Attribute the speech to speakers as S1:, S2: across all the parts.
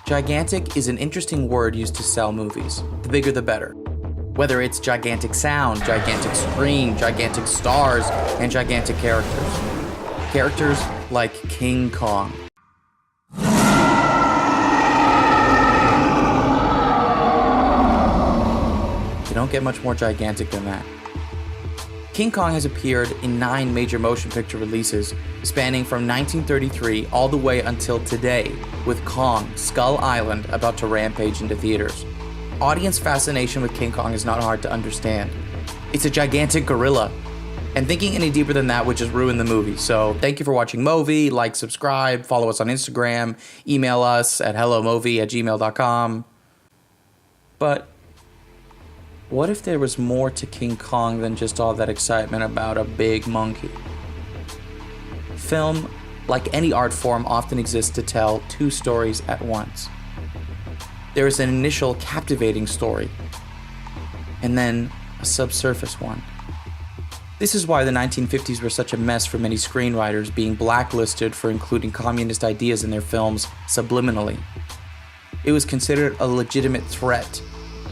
S1: Gigantic is an interesting word used to sell movies. The bigger the better. Whether it's gigantic sound, gigantic screen, gigantic stars, and gigantic characters. Characters like King Kong. You don't get much more gigantic than that. King Kong has appeared in 9 major motion picture releases, spanning from 1933 all the way until today, with Kong, Skull Island, about to rampage into theaters. Audience fascination with King Kong is not hard to understand. It's a gigantic gorilla, and thinking any deeper than that would just ruin the movie. So thank you for watching MOVI, like, subscribe, follow us on Instagram, email us at hellomovi@gmail.com. But what if there was more to King Kong than just all that excitement about a big monkey? Film, like any art form, often exists to tell 2 stories at once. There is an initial captivating story, and then a subsurface one. This is why the 1950s were such a mess for many screenwriters, being blacklisted for including communist ideas in their films subliminally. It was considered a legitimate threat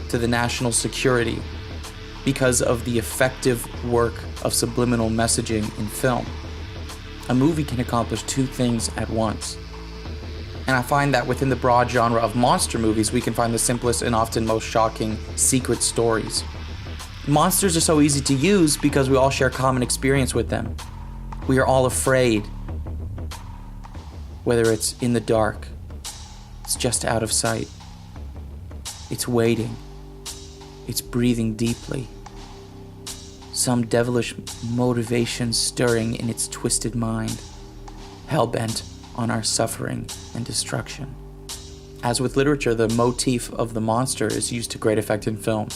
S1: to the national security because of the effective work of subliminal messaging in film. A movie can accomplish 2 things at once. And I find that within the broad genre of monster movies, we can find the simplest and often most shocking secret stories. Monsters are so easy to use because we all share common experience with them. We are all afraid. Whether it's in the dark, it's just out of sight, it's waiting, it's breathing deeply. Some devilish motivation stirring in its twisted mind, hell-bent on our suffering and destruction. As with literature, the motif of the monster is used to great effect in film.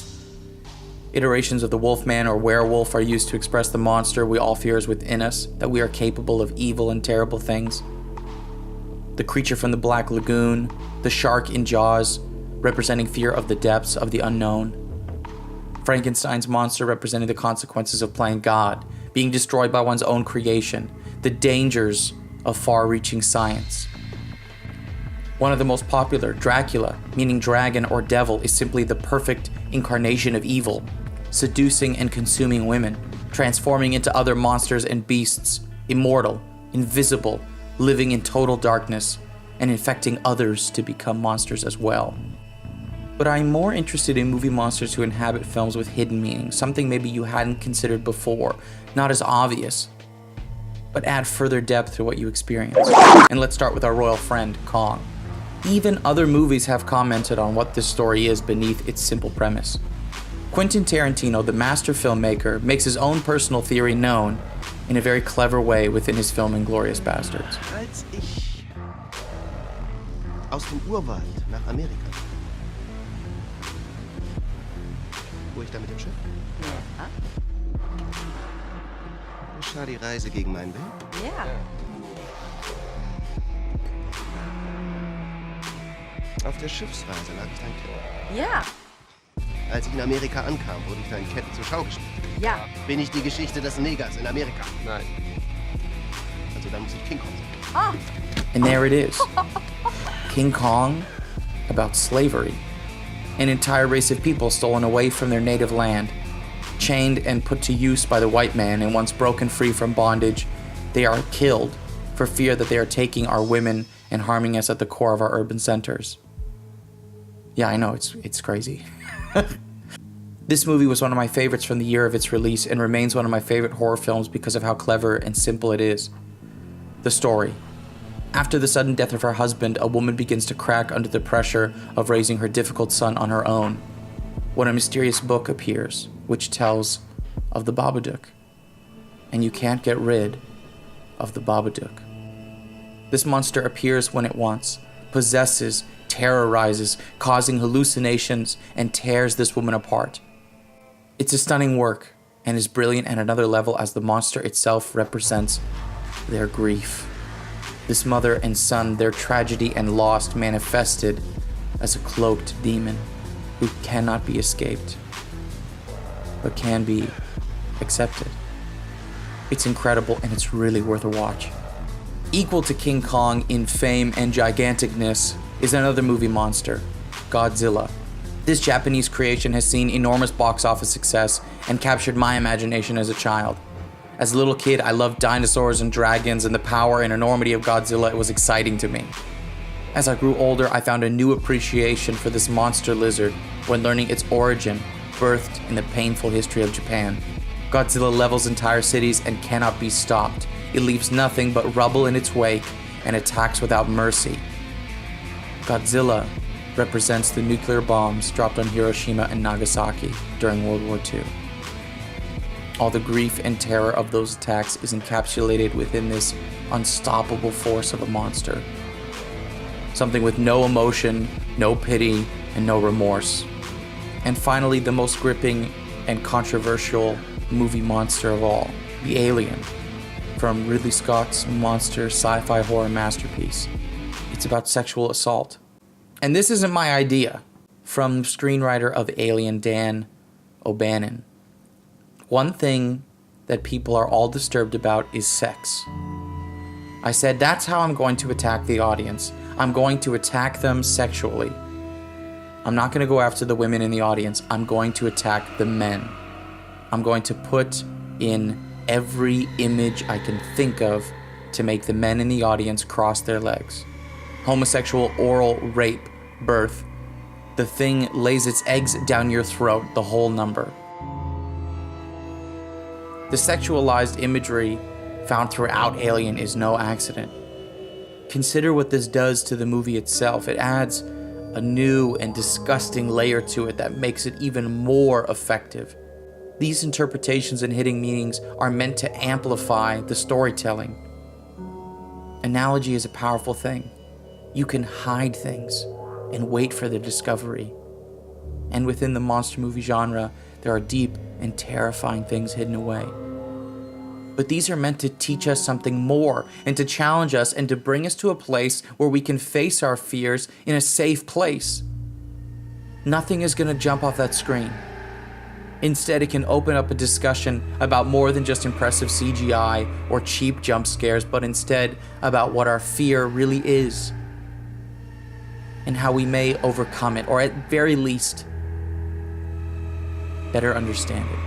S1: Iterations of the wolfman or werewolf are used to express the monster we all fear is within us, that we are capable of evil and terrible things. The creature from the Black Lagoon, the shark in Jaws, representing fear of the depths of the unknown. Frankenstein's monster representing the consequences of playing God, being destroyed by one's own creation, the dangers of far-reaching science. One of the most popular, Dracula, meaning dragon or devil, is simply the perfect incarnation of evil, seducing and consuming women, transforming into other monsters and beasts, immortal, invisible, living in total darkness, and infecting others to become monsters as well. But I'm more interested in movie monsters who inhabit films with hidden meaning, something maybe you hadn't considered before, not as obvious, but add further depth to what you experience. And let's start with our royal friend, Kong. Even other movies have commented on what this story is beneath its simple premise. Quentin Tarantino, the master filmmaker, makes his own personal theory known in a very clever way within his film *Inglourious Basterds*.
S2: Als ich aus dem Urwald nach Amerika fuhr ich da mit dem Schiff.
S3: Ja.
S2: Geschah die Reise gegen meinen Willen?
S3: Ja.
S2: Auf der Schiffsreise lag ich dein Kind.
S3: Ja.
S2: Als ich in Amerika ankam, wurde ich deinen Ketten zur Schau gestellt.
S3: Ja.
S2: Bin ich die Geschichte des Negers in Amerika? Nein. Also dann muss ich King Kong sein.
S3: Oh.
S1: And there it is. King Kong, about slavery. An entire race of people stolen away from their native land, chained and put to use by the white man, and once broken free from bondage, they are killed for fear that they are taking our women and harming us at the core of our urban centers. Yeah, I know, it's crazy. This movie was one of my favorites from the year of its release and remains one of my favorite horror films because of how clever and simple it is. The story. After the sudden death of her husband, a woman begins to crack under the pressure of raising her difficult son on her own, when a mysterious book appears, which tells of the Babadook. And you can't get rid of the Babadook. This monster appears when it wants, possesses, terrorizes, causing hallucinations, and tears this woman apart. It's a stunning work, and is brilliant at another level as the monster itself represents their grief. This mother and son, their tragedy and loss manifested as a cloaked demon who cannot be escaped, but can be accepted. It's incredible, and it's really worth a watch. Equal to King Kong in fame and giganticness, is another movie monster, Godzilla. This Japanese creation has seen enormous box office success and captured my imagination as a child. As a little kid, I loved dinosaurs and dragons, and the power and enormity of Godzilla was exciting to me. As I grew older, I found a new appreciation for this monster lizard when learning its origin, birthed in the painful history of Japan. Godzilla levels entire cities and cannot be stopped. It leaves nothing but rubble in its wake and attacks without mercy. Godzilla represents the nuclear bombs dropped on Hiroshima and Nagasaki during World War II. All the grief and terror of those attacks is encapsulated within this unstoppable force of a monster. Something with no emotion, no pity, and no remorse. And finally, the most gripping and controversial movie monster of all, the Alien, from Ridley Scott's monster sci-fi horror masterpiece. It's about sexual assault. And this isn't my idea. From screenwriter of Alien, Dan O'Bannon. One thing that people are all disturbed about is sex. I said, that's how I'm going to attack the audience. I'm going to attack them sexually. I'm not going to go after the women in the audience. I'm going to attack the men. I'm going to put in every image I can think of to make the men in the audience cross their legs. Homosexual oral rape, birth. The thing lays its eggs down your throat, the whole number. The sexualized imagery found throughout Alien is no accident. Consider what this does to the movie itself. It adds a new and disgusting layer to it that makes it even more effective. These interpretations and hidden meanings are meant to amplify the storytelling. Analogy is a powerful thing. You can hide things and wait for the discovery. And within the monster movie genre, there are deep and terrifying things hidden away. But these are meant to teach us something more and to challenge us and to bring us to a place where we can face our fears in a safe place. Nothing is going to jump off that screen. Instead, it can open up a discussion about more than just impressive CGI or cheap jump scares, but instead about what our fear really is and how we may overcome it, or at very least, better understand it.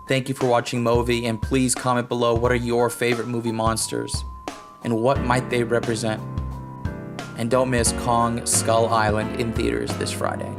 S1: Thank you for watching MOVI, and please comment below what are your favorite movie monsters and what might they represent. And don't miss Kong Skull Island in theaters this Friday.